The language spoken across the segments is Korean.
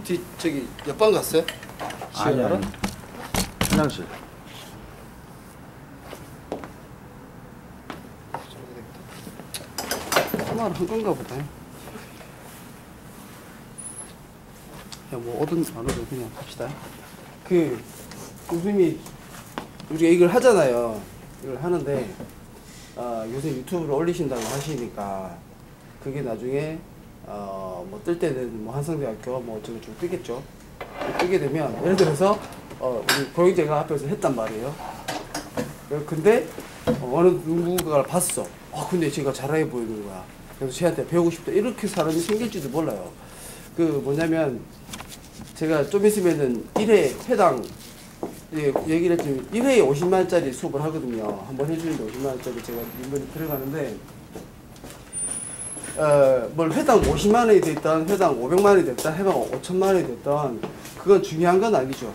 저기 옆방 갔어요? 아니 화장실. 전화를 한 건가 보다. 야, 뭐 오든 안 오든 그냥 합시다. 그 교수님이 우리가 이걸 하잖아요. 이걸 하는데 요새 유튜브로 올리신다고 하시니까 그게 나중에 뭐 뜰 때는 뭐 한성대학교 뭐 어쩌고저쩌고 뜨겠죠. 뜨게 되면 예를 들어서 우리 고영재가 앞에서 했단 말이에요. 근데 어느 누군가를 봤어. 근데 제가 잘해 보이는 거야. 그래서 쟤한테 배우고 싶다. 이렇게 사람이 생길지도 몰라요. 그 뭐냐면 제가 좀 있으면은 1회 회당 얘기를 했더니 1회에 50만원짜리 수업을 하거든요. 한번 해주는데 50만원짜리 제가 이번에 들어가는데 뭘 회당 50만원이 됐던 회당 500만원이 됐던 회당 5천만원이 됐던 그건 중요한 건 아니죠.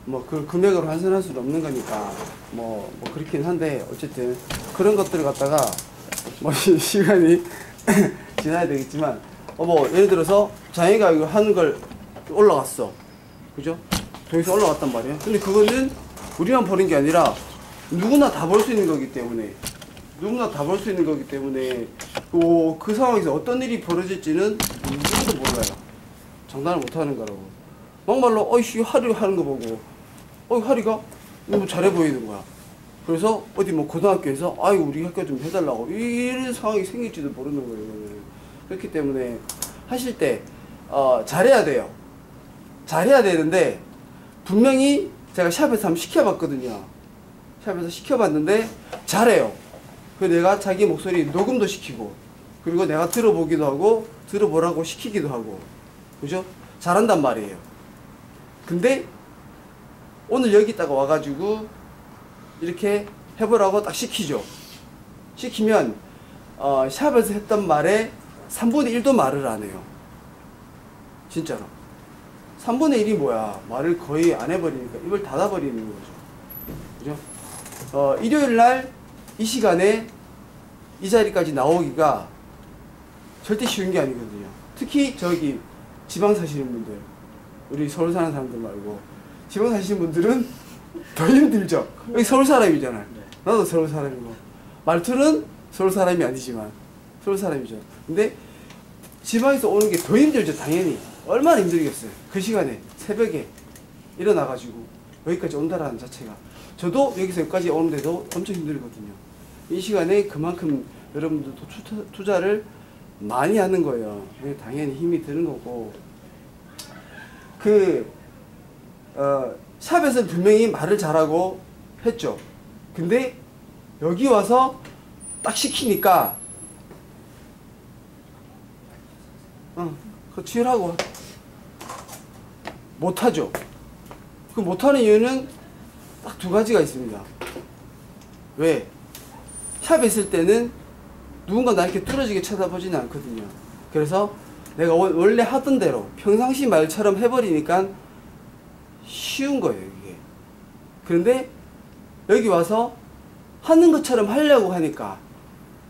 뭐 그 금액으로 환산할 수는 없는 거니까 뭐 그렇긴 한데 어쨌든 그런 것들을 갖다가 뭐 시간이 지나야 되겠지만 뭐 예를 들어서 자기가 이거 하는 걸 올라갔어. 그죠? 동영상 올라갔단 말이에요. 근데 그거는 우리만 보는 게 아니라 누구나 다 볼 수 있는 거기 때문에 그 상황에서 어떤 일이 벌어질지는 누구도 몰라요. 장난을 못 하는 거라고. 막말로 어이씨 하리 하는 거 보고 하리가 너무 잘해 보이는 거야. 그래서 어디 뭐 고등학교에서 아이고 우리 학교 좀 해달라고 이런 상황이 생길지도 모르는 거예요. 그렇기 때문에 하실 때 잘해야 돼요. 잘해야 되는데 분명히 제가 샵에서 한번 시켜봤거든요. 샵에서 시켜봤는데 잘해요. 그래서 내가 자기 목소리 녹음도 시키고 그리고 내가 들어보기도 하고 들어보라고 시키기도 하고 그죠? 잘한단 말이에요. 근데 오늘 여기다가 와가지고 이렇게 해보라고 딱 시키죠. 시키면 샵에서 했던 말에 3분의 1도 말을 안 해요. 진짜로. 3분의 1이 뭐야? 말을 거의 안 해버리니까 입을 닫아버리는 거죠. 그죠? 일요일 날 이 시간에 이 자리까지 나오기가 절대 쉬운 게 아니거든요. 특히 저기 지방 사시는 분들, 우리 서울 사는 사람들 말고 지방 사시는 분들은 더 힘들죠. 여기 서울 사람이잖아요. 나도 서울 사람이고 말투는 서울 사람이 아니지만 서울 사람이죠. 근데 지방에서 오는 게 더 힘들죠. 당연히. 얼마나 힘들겠어요. 그 시간에 새벽에 일어나가지고 여기까지 온다라는 자체가. 저도 여기서 여기까지 오는데도 엄청 힘들거든요. 이 시간에 그만큼 여러분들도 투자를 많이 하는 거예요. 당연히 힘이 드는 거고. 샵에서 분명히 말을 잘하고 했죠. 근데 여기 와서 딱 시키니까 치열하고 못하죠. 그 못하는 이유는 딱 두 가지가 있습니다. 왜? 샵에 있을 때는 누군가 나 이렇게 뚫어지게 쳐다보지는 않거든요. 그래서 내가 원래 하던 대로 평상시 말처럼 해버리니까 쉬운 거예요, 이게. 그런데 여기 와서 하는 것처럼 하려고 하니까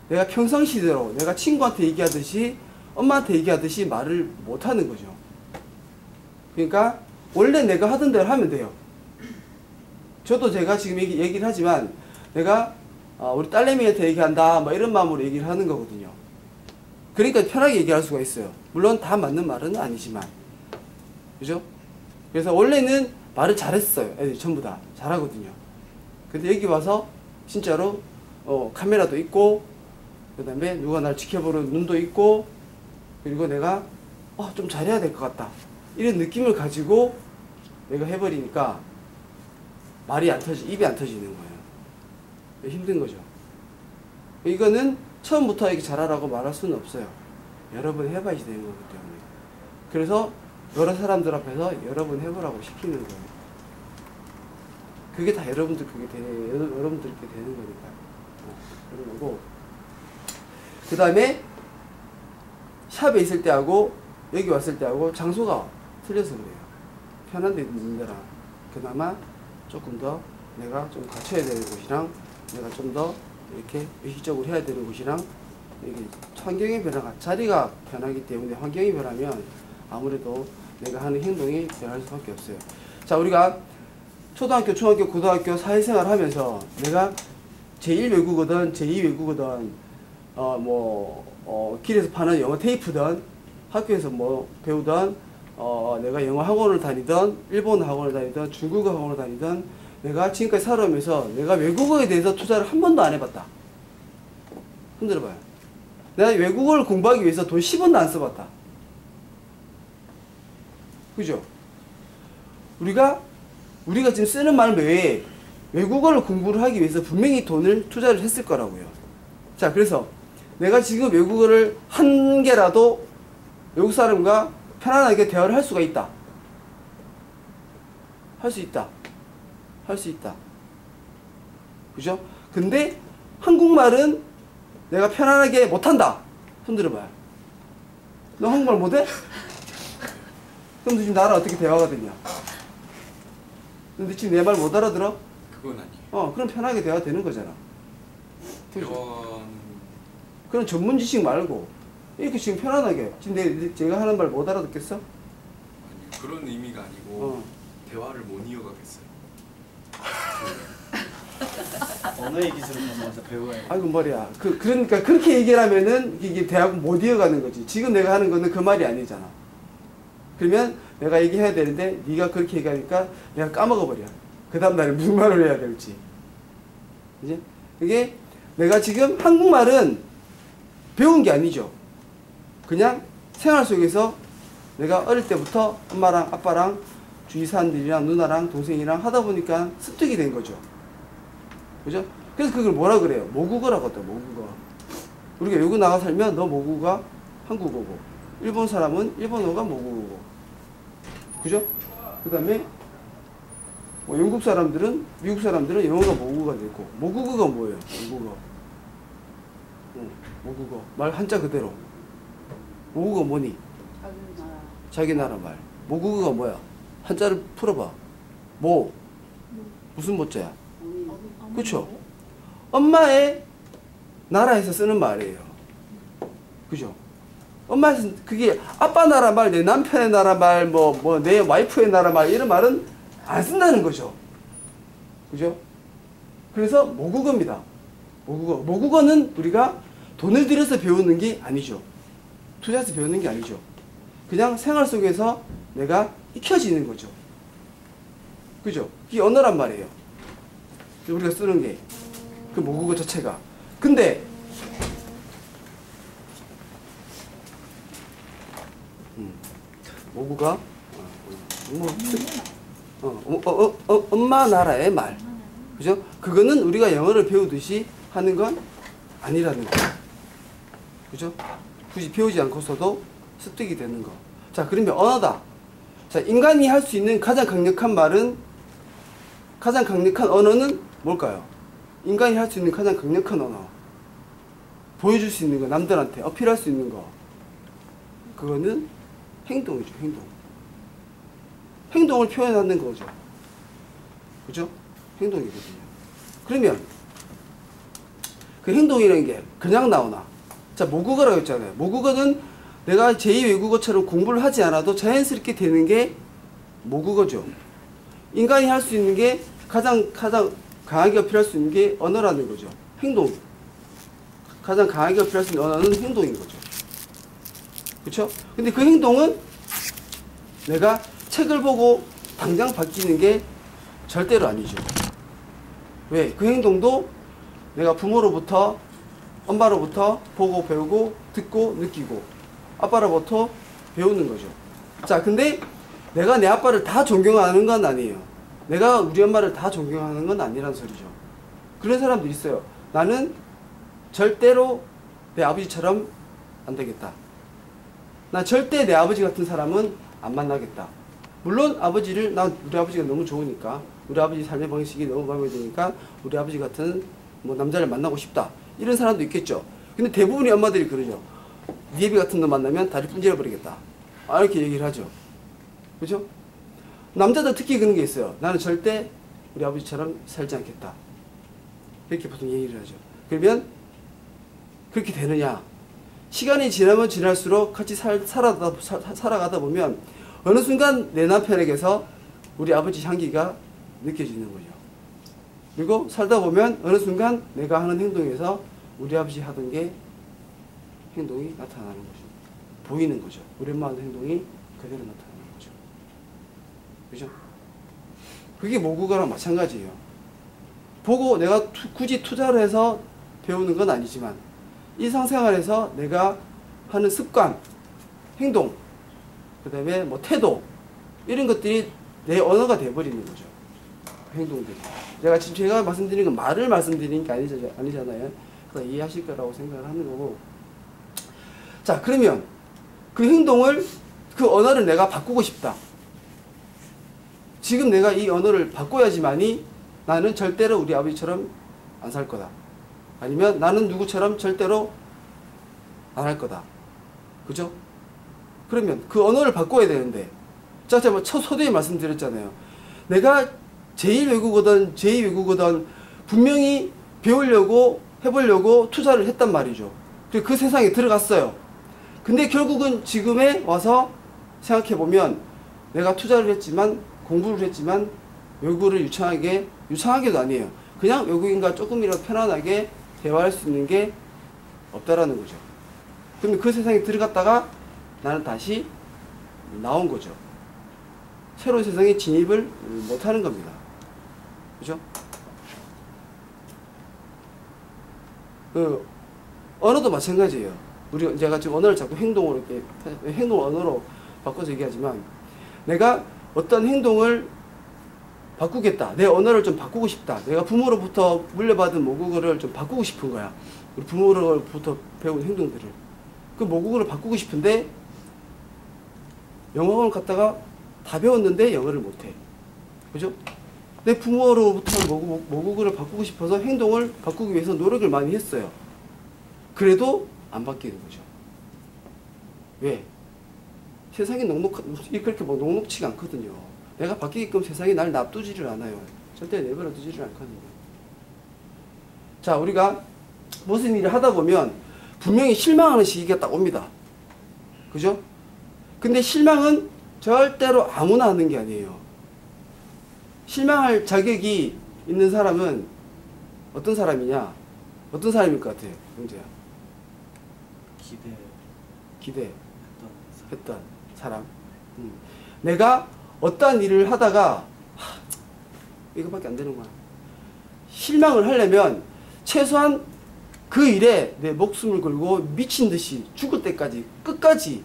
내가 평상시대로 내가 친구한테 얘기하듯이 엄마한테 얘기하듯이 말을 못 하는 거죠. 그러니까 원래 내가 하던 대로 하면 돼요. 저도 제가 지금 얘기를 하지만 내가 우리 딸내미한테 얘기한다 뭐 이런 마음으로 얘기를 하는 거거든요. 그러니까 편하게 얘기할 수가 있어요. 물론 다 맞는 말은 아니지만 그죠? 그래서 원래는 말을 잘했어요. 애들이 전부 다 잘하거든요. 근데 여기 와서 진짜로 카메라도 있고 그 다음에 누가 날 지켜보는 눈도 있고 그리고 내가 좀 잘해야 될 것 같다 이런 느낌을 가지고 내가 해버리니까 말이 안 입이 안 터지는 거예요. 힘든 거죠. 이거는 처음부터 이렇게 잘하라고 말할 수는 없어요. 여러 번 해봐야지 되는 거기 때문에. 그래서 여러 사람들 앞에서 여러 번 해보라고 시키는 거예요. 그게 다 여러분들께 되는 거니까. 그런 거고. 그 다음에 샵에 있을 때하고 여기 왔을 때하고 장소가 틀려서 그래요. 편한 데 있는 데랑 그나마 조금 더 내가 좀 갖춰야 되는 곳이랑 내가 좀 더 이렇게 의식적으로 해야 되는 곳이랑 이게 환경의 변화가 자리가 변하기 때문에 환경이 변하면 아무래도 내가 하는 행동이 변할 수밖에 없어요. 자, 우리가 초등학교, 중학교, 고등학교 사회생활 하면서 내가 제1외국어든 제2외국어든 길에서 파는 영어 테이프든 학교에서 뭐 배우든 내가 영어 학원을 다니든 일본 학원을 다니든 중국어 학원을 다니든 내가 지금까지 살아오면서 내가 외국어에 대해서 투자를 한 번도 안 해봤다. 흔들어봐요. 내가 외국어를 공부하기 위해서 돈 10원도 안 써봤다. 그죠? 우리가 지금 쓰는 말 외에 외국어를 공부를 하기 위해서 분명히 돈을 투자를 했을 거라고요. 자, 그래서 내가 지금 외국어를 한 개라도 외국 사람과 편안하게 대화를 할 수가 있다. 할 수 있다. 할 수 있다. 그죠? 근데 한국말은 내가 편안하게 못한다. 손 들어봐요. 너 한국말 못해? 그럼 너 지금 나랑 어떻게 대화가 되냐? 근데 지금 내 말 못 알아들어? 그건 아니에요. 그럼 편하게 대화 되는 거잖아. 그죠? 대화는 그런 전문 지식 말고 이렇게 지금 편안하게 지금 제가 하는 말 못 알아듣겠어? 아니요. 그런 의미가 아니고 대화를 못 이어가겠어요. 언어의 기술을 먼저 배워야 돼. 아이고 머리야. 그러니까 그렇게 얘기를 하면은 이게 대화가 못 이어가는 거지. 지금 내가 하는 거는 그 말이 아니잖아. 그러면 내가 얘기해야 되는데 네가 그렇게 얘기하니까 내가 까먹어 버려. 그 다음 날에 무슨 말을 해야 될지. 이제 이게 내가 지금 한국말은 배운 게 아니죠. 그냥 생활 속에서 내가 어릴 때부터 엄마랑 아빠랑 주위 사람들이랑 누나랑 동생이랑 하다 보니까 습득이 된 거죠. 그죠? 그래서 그걸 뭐라 그래요? 모국어라고 하더라고, 모국어. 우리가 외국 나가 살면 너 모국어가 한국어고, 일본 사람은 일본어가 모국어고. 그죠? 그 다음에 뭐 영국 사람들은, 미국 사람들은 영어가 모국어가 되고, 모국어가 뭐예요? 모국어. 모국어. 말 한자 그대로. 모국어 뭐니? 자기 나라 말. 모국어가 뭐야? 한자를 풀어봐. 뭐? 무슨 모자야? 그쵸? 엄마의 나라에서 쓰는 말이에요. 그죠? 엄마에서, 그게 아빠 나라 말, 내 남편의 나라 말, 내 와이프의 나라 말, 이런 말은 안 쓴다는 거죠. 그죠? 그래서 모국어입니다. 모국어. 모국어는 우리가 돈을 들여서 배우는 게 아니죠. 투자해서 배우는 게 아니죠. 그냥 생활 속에서 내가 익혀지는 거죠. 그죠? 이게 언어란 말이에요. 우리가 쓰는 게. 그 모국어 자체가. 근데, 모국어, 엄마 나라의 말. 그죠? 그거는 우리가 영어를 배우듯이 하는 건 아니라는 거. 그죠? 굳이 배우지 않고서도 습득이 되는 거. 자, 그러면 언어다. 자, 인간이 할 수 있는 가장 강력한 언어는 뭘까요? 인간이 할 수 있는 가장 강력한 언어. 보여줄 수 있는 거, 남들한테 어필할 수 있는 거. 그거는 행동이죠, 행동. 행동을 표현하는 거죠. 그죠? 행동이거든요. 그러면 그 행동이라는 게 그냥 나오나? 자, 모국어라고 했잖아요. 모국어는 내가 제2외국어처럼 공부를 하지 않아도 자연스럽게 되는 게 모국어죠. 인간이 할 수 있는 게 가장 강하게 어필할 수 있는 게 언어라는 거죠. 행동. 가장 강하게 어필할 수 있는 언어는 행동인 거죠. 그렇죠? 근데 그 행동은 내가 책을 보고 당장 바뀌는 게 절대로 아니죠. 왜? 그 행동도 내가 부모로부터, 엄마로부터 보고 배우고 듣고 느끼고 아빠로부터 배우는 거죠. 자, 근데 내가 내 아빠를 다 존경하는 건 아니에요. 내가 우리 엄마를 다 존경하는 건 아니란 소리죠. 그런 사람도 있어요. 나는 절대로 내 아버지처럼 안 되겠다. 나 절대 내 아버지 같은 사람은 안 만나겠다. 물론 우리 아버지가 너무 좋으니까, 우리 아버지 삶의 방식이 너무 마음에 드니까 우리 아버지 같은 남자를 만나고 싶다. 이런 사람도 있겠죠. 근데 대부분의 엄마들이 그러죠. 네 애비 같은 너 만나면 다리 분질러 버리겠다. 이렇게 얘기를 하죠. 그죠? 남자도 특히 그런 게 있어요. 나는 절대 우리 아버지처럼 살지 않겠다. 이렇게 보통 얘기를 하죠. 그러면 그렇게 되느냐? 시간이 지나면 지날수록 같이 살아가다 보면 어느 순간 내 남편에게서 우리 아버지 향기가 느껴지는 거죠. 그리고 살다 보면 어느 순간 내가 하는 행동에서 우리 아버지 하던 게 행동이 나타나는 거죠. 보이는 거죠. 우리 엄마 하는 행동이 그대로 나타나는 거죠. 그죠? 그게 모국어랑 마찬가지예요. 보고 내가 굳이 투자를 해서 배우는 건 아니지만 일상생활에서 내가 하는 습관, 행동, 그 다음에 뭐 태도 이런 것들이 내 언어가 돼버리는 거죠. 행동들이. 제가 말씀드리는 건 말을 말씀드리는 게 아니잖아요. 그래서 이해하실 거라고 생각을 하는 거고. 자, 그러면 그 행동을, 그 언어를 내가 바꾸고 싶다. 지금 내가 이 언어를 바꿔야지만이 나는 절대로 우리 아버지처럼 안 살 거다. 아니면 나는 누구처럼 절대로 안 할 거다. 그죠? 그러면 그 언어를 바꿔야 되는데, 자, 제가 첫 소대에 말씀드렸잖아요. 내가 제1외국어든 제2외국어든 분명히 배우려고 해보려고 투자를 했단 말이죠. 그 세상에 들어갔어요. 근데 결국은 지금에 와서 생각해보면 내가 투자를 했지만, 공부를 했지만 외국어를 유창하게도 아니에요. 그냥 외국인과 조금이라도 편안하게 대화할 수 있는 게 없다라는 거죠. 그러면 그 세상에 들어갔다가 나는 다시 나온 거죠. 새로운 세상에 진입을 못하는 겁니다. 그죠? 언어도 마찬가지예요. 제가 지금 언어를 자꾸 행동으로 언어로 바꿔서 얘기하지만, 내가 어떤 행동을 바꾸겠다. 내 언어를 좀 바꾸고 싶다. 내가 부모로부터 물려받은 모국어를 좀 바꾸고 싶은 거야. 우리 부모로부터 배운 행동들을. 그 모국어를 바꾸고 싶은데, 영어학원을 갔다가 다 배웠는데 영어를 못해. 그죠? 내 부모로부터 모국어를 바꾸고 싶어서 행동을 바꾸기 위해서 노력을 많이 했어요. 그래도 안 바뀌는 거죠. 왜? 세상이 그렇게 녹록치가 않거든요. 내가 바뀌게끔 세상이 날 놔두지를 않아요. 절대 내버려 두지를 않거든요. 자, 우리가 무슨 일을 하다 보면 분명히 실망하는 시기가 딱 옵니다. 그죠? 근데 실망은 절대로 아무나 하는 게 아니에요. 실망할 자격이 있는 사람은 어떤 사람이냐? 어떤 사람일 것 같아요, 형제야? 기대했던 사람. 내가 어떠한 일을 하다가 이거밖에 안 되는 거야. 실망을 하려면 최소한 그 일에 내 목숨을 걸고 미친 듯이 죽을 때까지 끝까지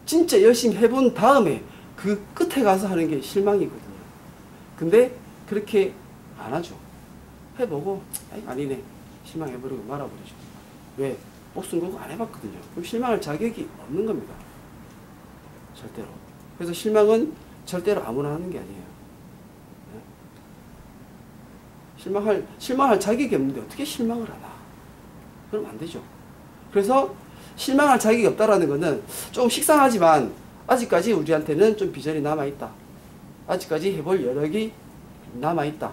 진짜 열심히 해본 다음에 그 끝에 가서 하는 게 실망이거든요. 근데 그렇게 안 하죠. 해보고 아니네 실망해버리고 말아버리죠. 왜? 목숨 걸고 안 해봤거든요. 그럼 실망할 자격이 없는 겁니다. 절대로. 그래서 실망은 절대로 아무나 하는 게 아니에요. 실망할 자격이 없는데 어떻게 실망을 하나? 그럼 안 되죠. 그래서 실망할 자격이 없다라는 것은 조금 식상하지만 아직까지 우리한테는 좀 비전이 남아있다. 아직까지 해볼 여력이 남아있다.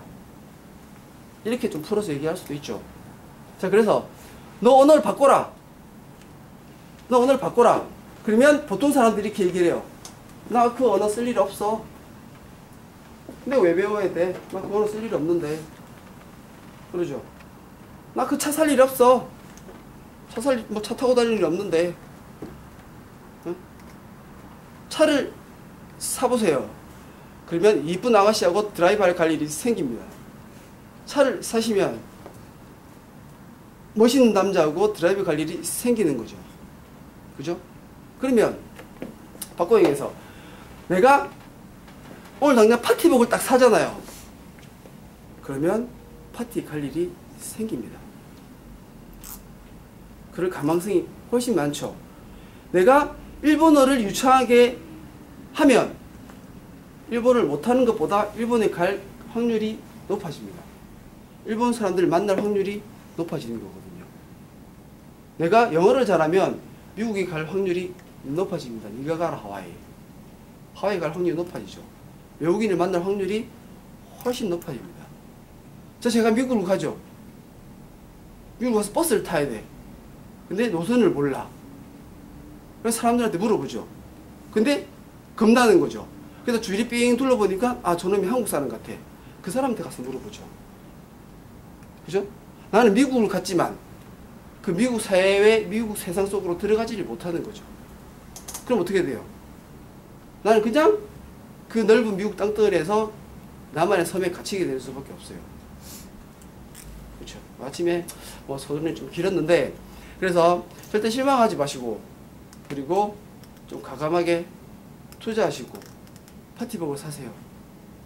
이렇게 좀 풀어서 얘기할 수도 있죠. 자, 그래서 너 언어를 바꿔라. 너 언어를 바꿔라. 그러면 보통 사람들이 이렇게 얘기를 해요. 나 그 언어 쓸 일 없어. 근데 왜 배워야 돼? 나 그 언어 쓸 일 없는데. 그러죠. 나 그 차 살 일 없어. 차 타고 다닐 일 없는데. 응? 차를 사보세요. 그러면 이쁜 아가씨하고 드라이브할 갈 일이 생깁니다. 차를 사시면 멋있는 남자하고 드라이브 갈 일이 생기는 거죠. 그죠? 그러면 바꿔 얘기해서 내가 오늘 당장 파티복을 딱 사잖아요. 그러면 파티 갈 일이 생깁니다. 그럴 가망성이 훨씬 많죠. 내가 일본어를 유창하게 하면 일본을 못하는 것보다 일본에 갈 확률이 높아집니다. 일본 사람들을 만날 확률이 높아지는 거거든요. 내가 영어를 잘하면 미국에 갈 확률이 높아집니다. 네가 가라 하와이. 하와이 갈 확률이 높아지죠. 외국인을 만날 확률이 훨씬 높아집니다. 제가 미국으로 가죠. 미국 가서 버스를 타야 돼. 근데 노선을 몰라. 그래서 사람들한테 물어보죠. 근데 겁나는 거죠. 그래서 주위를 삥 둘러보니까 아 저놈이 한국 사람 같아. 그 사람한테 가서 물어보죠. 그죠? 나는 미국을 갔지만 그 미국 사회, 미국 세상 속으로 들어가지를 못하는 거죠. 그럼 어떻게 돼요? 나는 그냥 그 넓은 미국 땅덩어리에서 나만의 섬에 갇히게 될 수밖에 없어요. 그렇죠? 아침에 뭐 소리는 좀 길었는데 그래서 절대 실망하지 마시고 그리고 좀 과감하게 투자하시고 파티복을 사세요.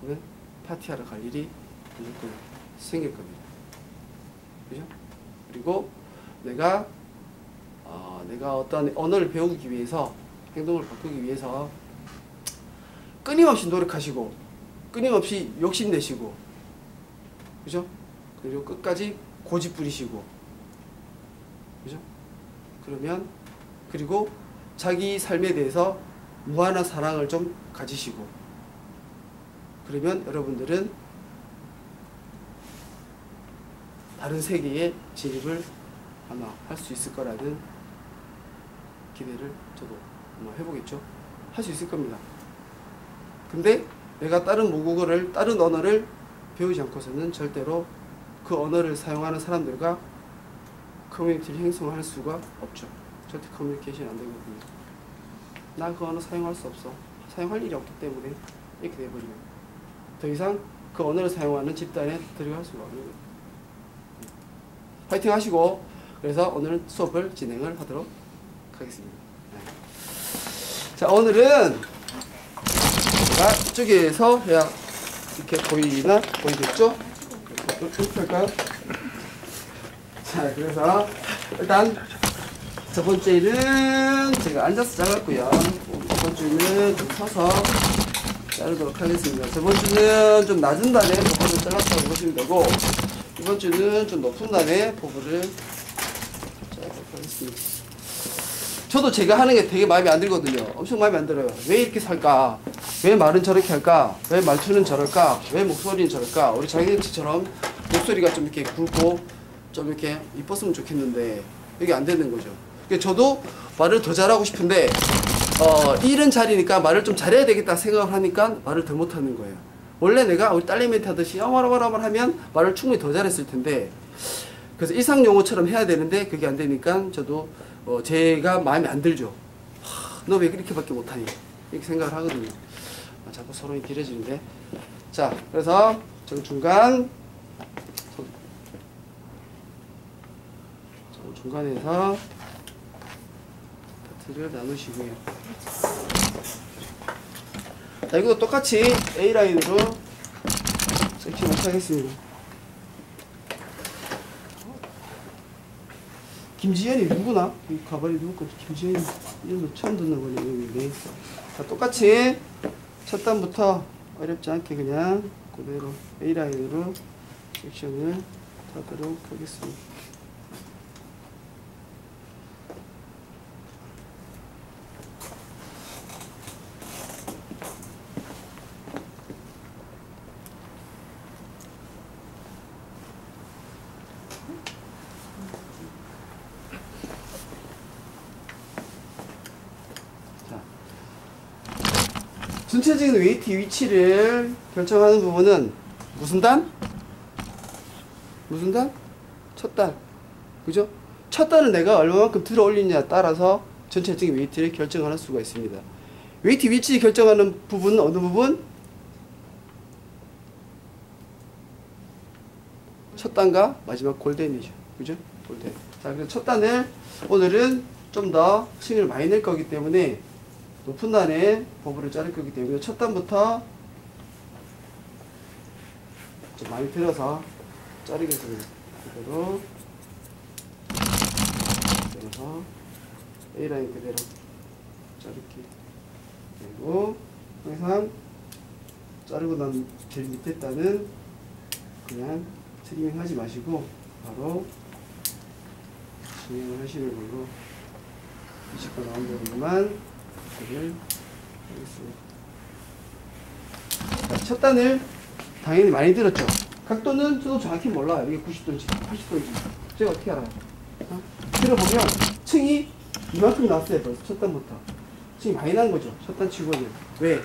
그러면 파티하러 갈 일이 무조건 생길 겁니다. 그죠? 그리고 내가 어떤 언어를 배우기 위해서 행동을 바꾸기 위해서 끊임없이 노력하시고 끊임없이 욕심내시고 그죠? 그리고 끝까지 고집 부리시고 그죠? 그러면 그리고 자기 삶에 대해서 무한한 사랑을 좀 가지시고 그러면 여러분들은 다른 세계에 진입을 아마 할 수 있을 거라는 기대를 저도 아마 해보겠죠. 할 수 있을 겁니다. 근데 내가 다른 모국어를 다른 언어를 배우지 않고서는 절대로 그 언어를 사용하는 사람들과 커뮤니티를 형성할 수가 없죠. 절대 커뮤니케이션이 안 되거든요. 나 그 언어 사용할 수 없어. 사용할 일이 없기 때문에 이렇게 돼버리면 더 이상 그 언어를 사용하는 집단에 들어갈 수가 없는 거예요. 파이팅 하시고 그래서 오늘 수업을 진행을 하도록 하겠습니다. 네. 자 오늘은 제가 이쪽에서 해야 이렇게 보이겠죠? 이렇게 할까요? 자 그래서 일단 첫 번째는 제가 앉아서 잘랐고요. 두 번째는 좀 서서 자르도록 하겠습니다. 첫 번째는 좀 낮은 단에 포부를 잘랐다고 보시면 되고 두 번째는 좀 높은 단에 포부를 자르도록 하겠습니다. 저도 제가 하는 게 되게 마음에 안 들거든요. 엄청 마음에 안 들어요. 왜 이렇게 살까? 왜 말은 저렇게 할까? 왜 말투는 저럴까? 왜 목소리는 저럴까? 우리 장현치처럼 목소리가 좀 이렇게 굵고 좀 이렇게 이뻤으면 좋겠는데 이게 안 되는 거죠. 저도 말을 더 잘하고 싶은데 일은 잘이니까 말을 좀 잘해야 되겠다 생각을 하니까 말을 더 못하는 거예요. 원래 내가 우리 딸내미한테 하듯이 와라와라 하면 말을 충분히 더 잘했을 텐데 그래서 일상용어처럼 해야 되는데 그게 안 되니까 저도 제가 마음에 안 들죠. 너 왜 그렇게밖에 못하니? 이렇게 생각을 하거든요. 자꾸 서론이 길어지는데 자 그래서 중간에서 파트를 나누시고요. 자 이것도 똑같이 A라인으로 섹션을 하겠습니다. 김지현이 누구나? 이 가발이 누구 거지? 김지현이 이름도 처음 듣는 거네. 자 똑같이 첫 단부터 어렵지 않게 그냥 그대로 A라인으로 섹션을 하도록 하겠습니다. 전체적인 웨이트 위치를 결정하는 부분은 무슨 단? 무슨 단? 첫 단. 그죠? 첫 단을 내가 얼마만큼 들어 올리느냐에 따라서 전체적인 웨이트를 결정할 수가 있습니다. 웨이트 위치 결정하는 부분은 어느 부분? 첫 단과 마지막 골덴이죠. 그죠? 골덴. 자, 그래서 첫 단을 오늘은 좀 더 층을 많이 낼 거기 때문에 높은 단에 버블을 자를 거기 때문에 첫 단부터 좀 많이 들어서 자르겠습니다. 그대로 들어서 A라인 그대로 자르기. 그리고 항상 자르고 난 제일 밑에 단은 그냥 트리밍 하지 마시고 바로 진행을 하시는 걸로 20번 나온 부분만 하겠습니다. 첫 단을 당연히 많이 들었죠. 각도는 저도 정확히 몰라요. 이게 90도인지 80도인지 제가 어떻게 알아요? 들어보면 층이 이만큼 나왔어요. 벌써 첫 단부터. 층이 많이 난 거죠. 첫 단치고는. 왜?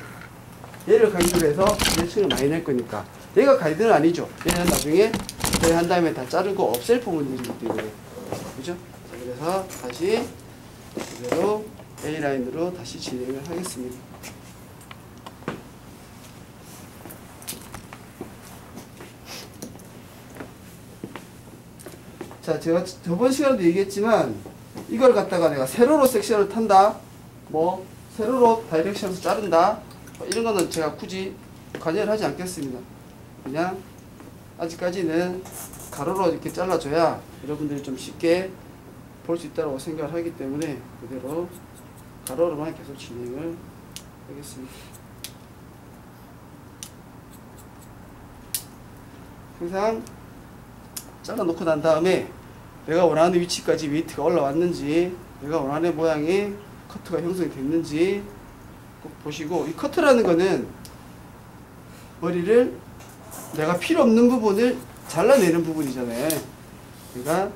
얘를 가이드로 해서 얘 층을 많이 낼 거니까. 얘가 가이드는 아니죠. 얘는 나중에 한 다음에 다 자르고 없앨 부분들이기 때문에. 그죠? 자, 그래서 다시 그대로 A라인으로 다시 진행을 하겠습니다. 자, 제가 저번 시간에도 얘기했지만 이걸 갖다가 내가 세로로 섹션을 탄다, 뭐 세로로 다이렉션에서 자른다, 뭐 이런 거는 제가 굳이 관여를 하지 않겠습니다. 그냥 아직까지는 가로로 이렇게 잘라줘야 여러분들이 좀 쉽게 볼 수 있다고 생각을 하기 때문에 그대로 가로로만 계속 진행을 하겠습니다. 항상 잘라놓고 난 다음에 내가 원하는 위치까지 웨이트가 올라왔는지, 내가 원하는 모양의 커트가 형성이 됐는지 꼭 보시고, 이 커트라는 거는 머리를 내가 필요 없는 부분을 잘라내는 부분이잖아요. 그러니까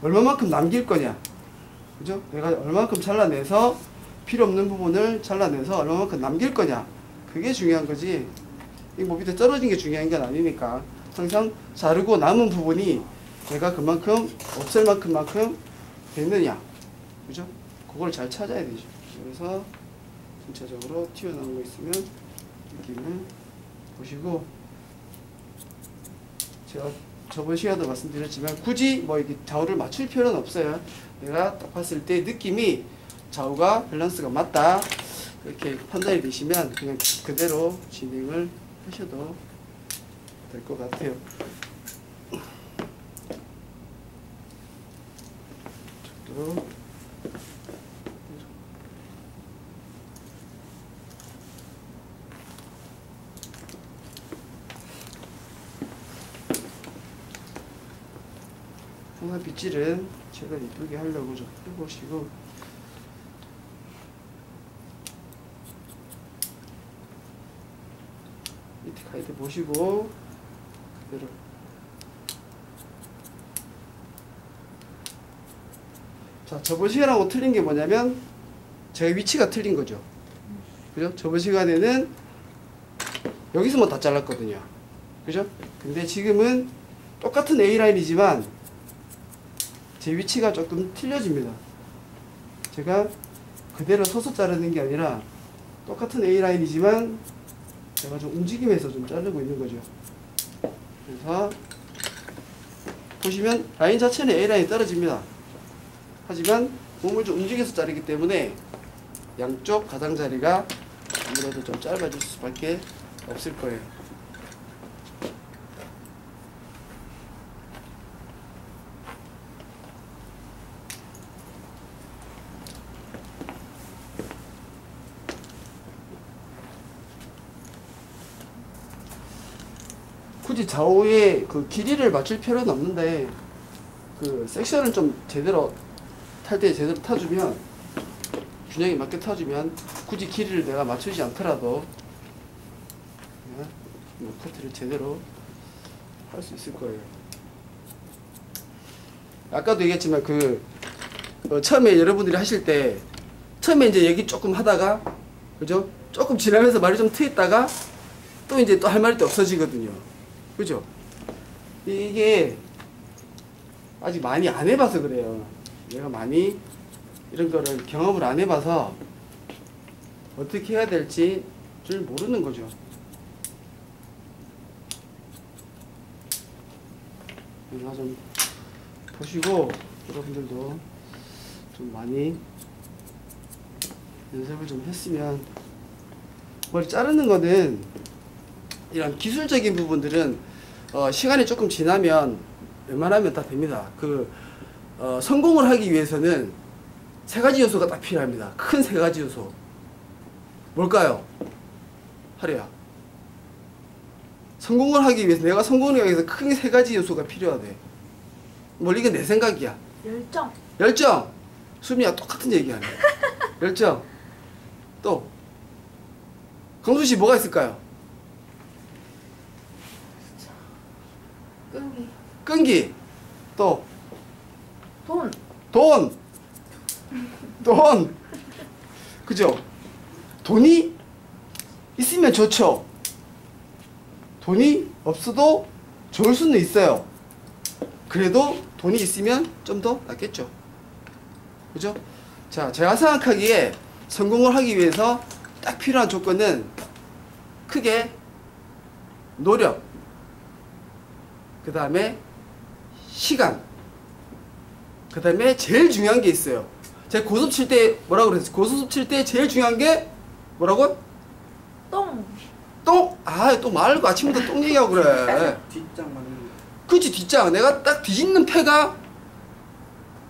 얼마만큼 남길 거냐, 그죠? 내가 얼마만큼 잘라내서 필요 없는 부분을 잘라내서 얼마만큼 남길 거냐, 그게 중요한 거지. 이 뭐 밑에 떨어진 게 중요한 건 아니니까 항상 자르고 남은 부분이 내가 그만큼 없앨 만큼 됐느냐, 그죠? 그걸 잘 찾아야 되죠. 그래서 전체적으로 튀어나온 거 있으면 느낌을 보시고, 제가 저번 시간에도 말씀드렸지만 굳이 뭐 이렇게 좌우를 맞출 필요는 없어요. 내가 딱 봤을 때 느낌이 좌우가 밸런스가 맞다, 이렇게 판단이 되시면 그냥 그대로 진행을 하셔도 될 것 같아요. 또 항상 빗질은 최대한 이쁘게 하려고 좀 해보시고, 밑에 가이드 보시고 그대로. 자, 저번 시간하고 틀린 게 뭐냐면 제가 위치가 틀린 거죠. 그죠? 저번 시간에는 여기서만 다 잘랐거든요. 그죠? 근데 지금은 똑같은 A라인이지만 제 위치가 조금 틀려집니다. 제가 그대로 서서 자르는 게 아니라 똑같은 A라인이지만 제가 좀 움직이면서 좀 자르고 있는 거죠. 그래서 보시면 라인 자체는 A라인이 떨어집니다. 하지만 몸을 좀 움직여서 자르기 때문에 양쪽 가장자리가 아무래도 좀 짧아질 수밖에 없을 거예요. 굳이 좌우의 그 길이를 맞출 필요는 없는데, 그 섹션을 좀 제대로 탈 때 제대로 타주면, 균형이 맞게 타주면 굳이 길이를 내가 맞추지 않더라도 그냥 뭐 커트를 제대로 할 수 있을 거예요. 아까도 얘기했지만 처음에 여러분들이 하실 때 처음에 이제 얘기 조금 하다가, 그죠? 조금 지나면서 말이 좀 트였다가 또 이제 또 할 말이 또 없어지거든요. 그죠? 이게 아직 많이 안 해봐서 그래요. 내가 많이 이런 거를 경험을 안 해봐서 어떻게 해야 될지 를 모르는 거죠. 그러나 좀 보시고 여러분들도 좀 많이 연습을 좀 했으면. 머리 자르는 거는 이런 기술적인 부분들은 시간이 조금 지나면 웬만하면 다 됩니다. 성공을 하기 위해서는 세 가지 요소가 딱 필요합니다. 큰 세 가지 요소. 뭘까요? 하루야. 성공을 하기 위해서, 내가 성공을 하기 위해서 크게 세 가지 요소가 필요하대. 뭐 이게 내 생각이야. 열정. 열정. 수미야 똑같은 얘기하네. 열정. 또 강수 씨 뭐가 있을까요? 끈기. 끈기. 또 돈. 돈. 돈. 그죠? 돈이 있으면 좋죠. 돈이 없어도 좋을 수는 있어요. 그래도 돈이 있으면 좀 더 낫겠죠. 그죠? 자, 제가 생각하기에 성공을 하기 위해서 딱 필요한 조건은 크게 노력, 그 다음에 시간, 그 다음에 제일 중요한 게 있어요. 제가 고수업 칠 때 뭐라고 그랬어요? 고수업 칠 때 제일 중요한 게 뭐라고? 똥. 똥? 아, 또 말고 아침부터 똥 얘기하고 그래. 뒷장 맞는 거. 그치, 뒷장. 내가 딱 뒤집는 패가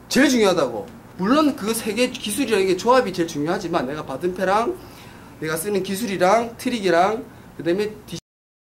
제일 중요하다고. 물론 그 세 개 기술이라는 게 조합이 제일 중요하지만 내가 받은 패랑 내가 쓰는 기술이랑 트릭이랑 그 다음에